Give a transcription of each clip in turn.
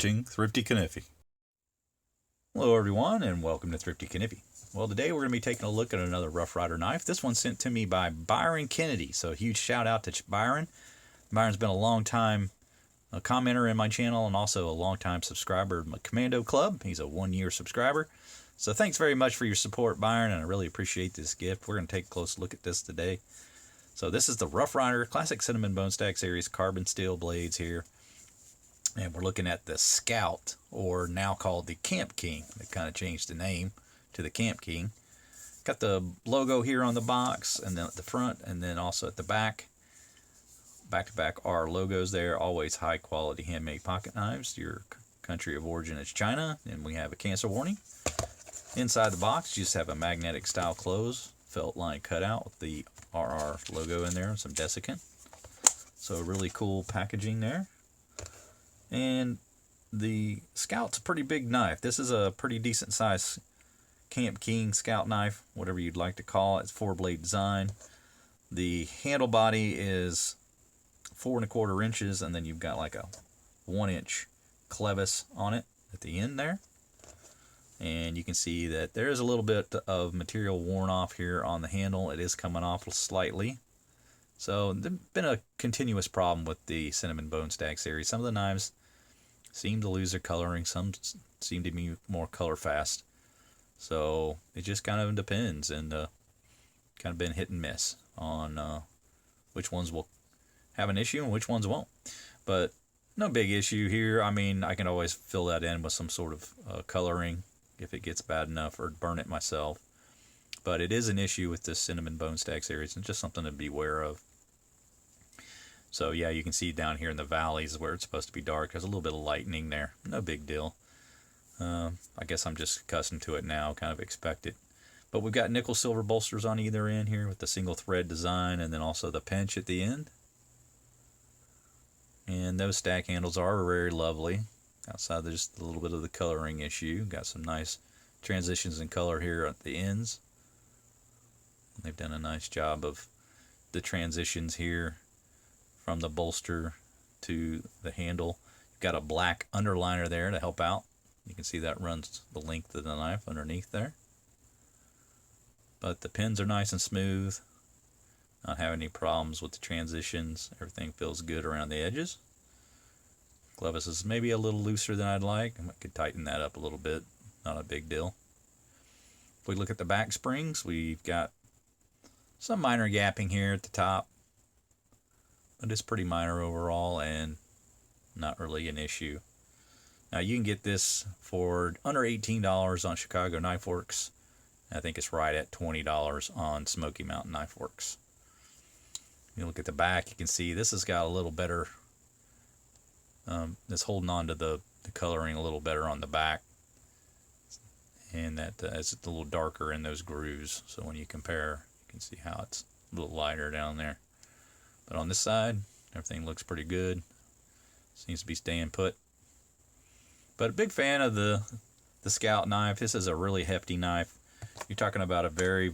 watching Thrifty Kaniffy. Hello everyone and welcome to Thrifty Kaniffy. Well, today we're going to be taking a look at another Rough Rider knife. This one's sent to me by Byron Kennedy, so a huge shout out to Byron. Byron's been a long time commenter in my channel and also a long time subscriber of my Commado Club. He's a 1-year subscriber. So thanks very much for your support, Byron, and I really appreciate this gift. We're going to take a close look at this today. So this is the Rough Rider Classic Cinnamon BoneStag Series carbon steel blades here. And we're looking at the Scout, or now called the Kamp King. They kind of changed the name to the Kamp King. Got the logo here on the box, and then at the front, and then also at the back. Back to back are logos there. Always high quality handmade pocket knives. Your country of origin is China, and we have a cancer warning. Inside the box, you just have a magnetic style close, felt line cutout with the RR logo in there, and some desiccant. So really cool packaging there. And the Scout's a pretty big knife. This is a pretty decent size Kamp King Scout knife, whatever you'd like to call it. It's 4-blade design. The handle body is 4 1/4 inches, and then you've got like a 1-inch clevis on it at the end there. And you can see that there is a little bit of material worn off here on the handle. It is coming off slightly. So there's been a continuous problem with the Cinnamon BoneStag series. Some of the knives seem to lose their coloring. Some seem to be more color fast. So it just kind of depends, and kind of been hit and miss on which ones will have an issue and which ones won't. But no big issue here. I mean, I can always fill that in with some sort of coloring if it gets bad enough, or burn it myself. But it is an issue with this Cinnamon BoneStag series, and just something to be aware of. So yeah, you can see down here in the valleys where it's supposed to be dark, there's a little bit of lightning there. No big deal. I guess I'm just accustomed to it now, kind of expect it. But we've got nickel silver bolsters on either end here with the single thread design, and then also the pinch at the end. And those stack handles are very lovely. Outside there's just a little bit of the coloring issue. Got some nice transitions in color here at the ends. They've done a nice job of the transitions here from the bolster to the handle. You've got a black underliner there to help out. You can see that runs the length of the knife underneath there. But the pins are nice and smooth. Not having any problems with the transitions. Everything feels good around the edges. Clevis is maybe a little looser than I'd like. I could tighten that up a little bit. Not a big deal. If we look at the back springs, we've got some minor gapping here at the top. But it's pretty minor overall and not really an issue. Now you can get this for under $18 on Chicago Knife Works. I think it's right at $20 on Smoky Mountain Knife Works. You look at the back, you can see this has got a little better, it's holding on to the coloring a little better on the back. And that it's a little darker in those grooves. So when you compare, you can see how it's a little lighter down there. But on this side, everything looks pretty good. Seems to be staying put. But a big fan of the Scout knife. This is a really hefty knife. You're talking about a very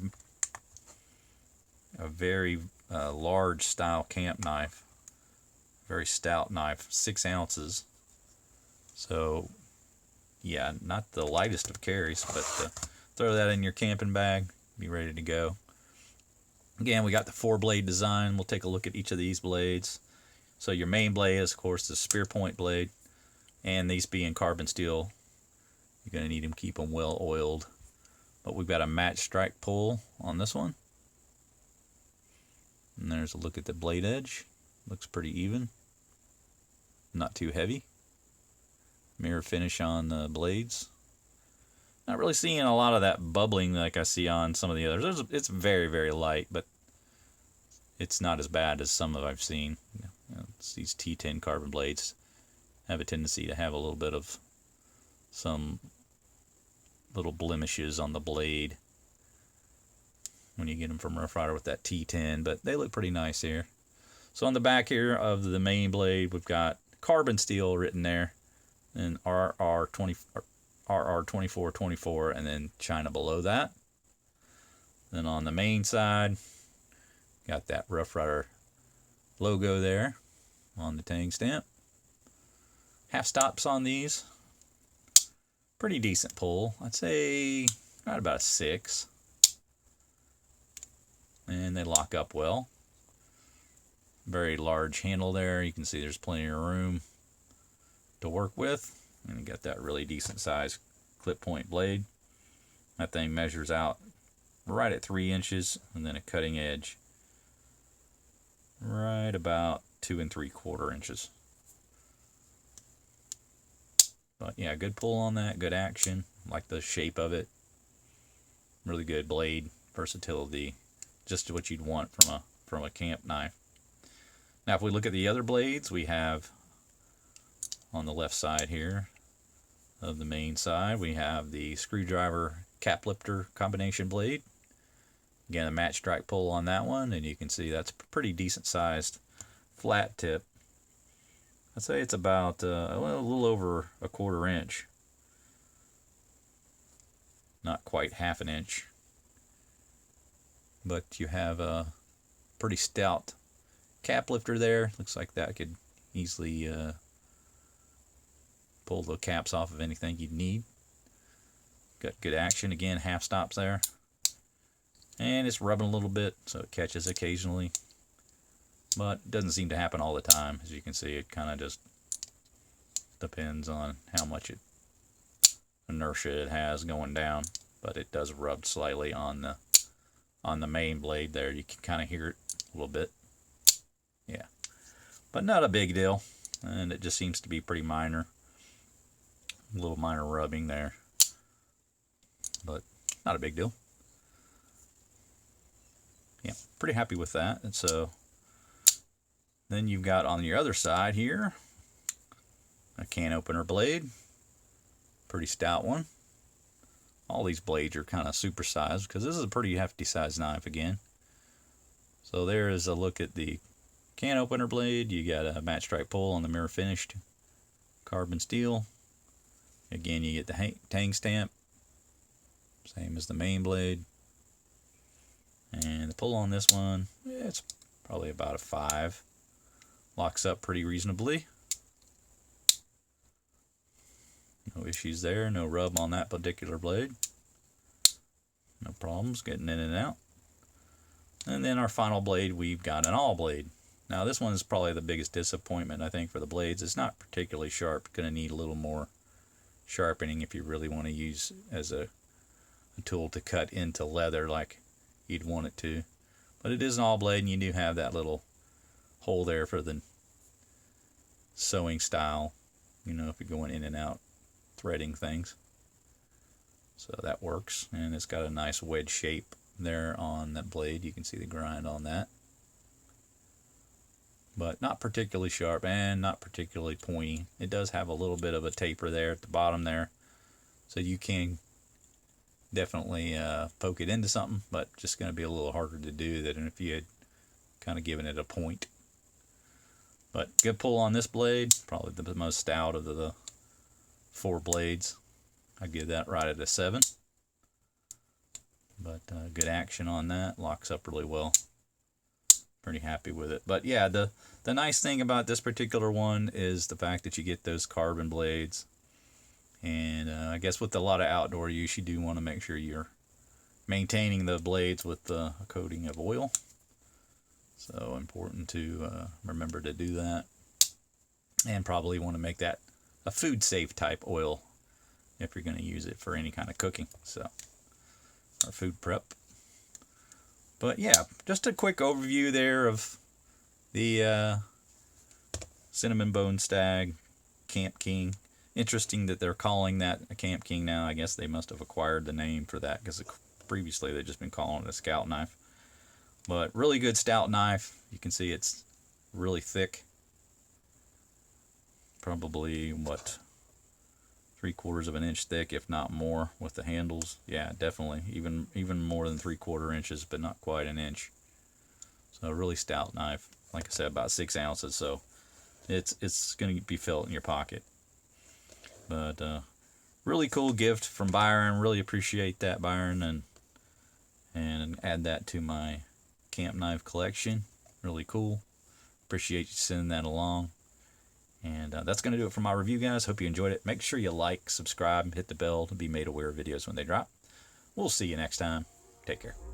large style camp knife. Very stout knife, 6 ounces. So yeah, not the lightest of carries, but throw that in your camping bag, be ready to go. Again, we got the 4-blade design. We'll take a look at each of these blades. So your main blade is, of course, the spea-point blade. And these being carbon steel, you're going to need them, keep them well oiled. But we've got a match strike pull on this one. And there's a look at the blade edge. Looks pretty even. Not too heavy. Mirror finish on the blades. Not really seeing a lot of that bubbling like I see on some of the others. It's very, very light, but it's not as bad as some of I've seen. These T10 carbon blades have a tendency to have a little bit of some little blemishes on the blade when you get them from Rough Rider with that T10, but they look pretty nice here. So on the back here of the main blade, we've got carbon steel written there, and RR2424, and then China below that. Then on the main side, got that Rough Rider logo there on the tang stamp. Half stops on these. Pretty decent pull. I'd say right about a 6. And they lock up well. Very large handle there. You can see there's plenty of room to work with. And you got that really decent size clip point blade. That thing measures out right at 3 inches, and then a cutting edge right about 2 3/4 inches. But yeah, good pull on that, good action. Like the shape of it. Really good blade versatility. Just what you'd want from a camp knife. Now if we look at the other blades, we have on the left side here of the main side, we have the screwdriver cap lifter combination blade. Again, a match strike pull on that one, and you can see that's a pretty decent sized flat tip. I'd say it's about a little over a 1/4 inch. Not quite 1/2 inch. But you have a pretty stout cap lifter there. Looks like that could easily pull the caps off of anything you'd need. Got good action. Again, half stops there. And it's rubbing a little bit, so it catches occasionally. But it doesn't seem to happen all the time. As you can see, it kind of just depends on how much inertia it has going down. But it does rub slightly on the main blade there. You can kind of hear it a little bit. Yeah. But not a big deal. And it just seems to be pretty minor. A little minor rubbing there. But not a big deal. Yeah, pretty happy with that. And so then you've got on your other side here a can opener blade. Pretty stout one. All these blades are kind of supersized because this is a pretty hefty size knife again. So there is a look at the can opener blade. You got a match strike pull on the mirror finished carbon steel. Again, you get the tang stamp, same as the main blade. And the pull on this one, it's probably about a 5. Locks up pretty reasonably. No issues there, no rub on that particular blade. No problems getting in and out. And then our final blade, we've got an awll blade. Now this one is probably the biggest disappointment, I think, for the blades. It's not particularly sharp. Going to need a little more sharpening if you really want to use as a tool to cut into leather like you'd want it to. But it is an awll blade, and you do have that little hole there for the sewing style, you know, if you're going in and out threading things. So that works, and it's got a nice wedge shape there on that blade. You can see the grind on that. But not particularly sharp and not particularly pointy. It does have a little bit of a taper there at the bottom there, so you can definitely poke it into something, but just going to be a little harder to do than if you had kind of given it a point. But good pull on this blade, probably the most stout of the 4 blades. I give that right at a 7. But good action on that, locks up really well. Pretty happy with it. But yeah, the nice thing about this particular one is the fact that you get those carbon blades. And I guess with a lot of outdoor use, you do want to make sure you're maintaining the blades with a coating of oil. So important to remember to do that. And probably want to make that a food safe type oil if you're going to use it for any kind of cooking. So, or food prep. But yeah, just a quick overview there of the Cinnamon BoneStag Camp King. Interesting that they're calling that a Camp King now. I guess they must have acquired the name for that because previously they've just been calling it a scout knife. But really good stout knife. You can see it's really thick. Probably, what, 3/4 of an inch thick, if not more, with the handles. Yeah, definitely. Even more than 3/4 inches, but not quite an inch. So a really stout knife. Like I said, about 6 ounces. So it's going to be felt in your pocket. But really cool gift from Byron. Really appreciate that, Byron, and add that to my camp knife collection. Really cool. Appreciate you sending that along. And that's going to do it for my review, guys. Hope you enjoyed it. Make sure you like, subscribe, hit the bell to be made aware of videos when they drop. We'll see you next time. Take care.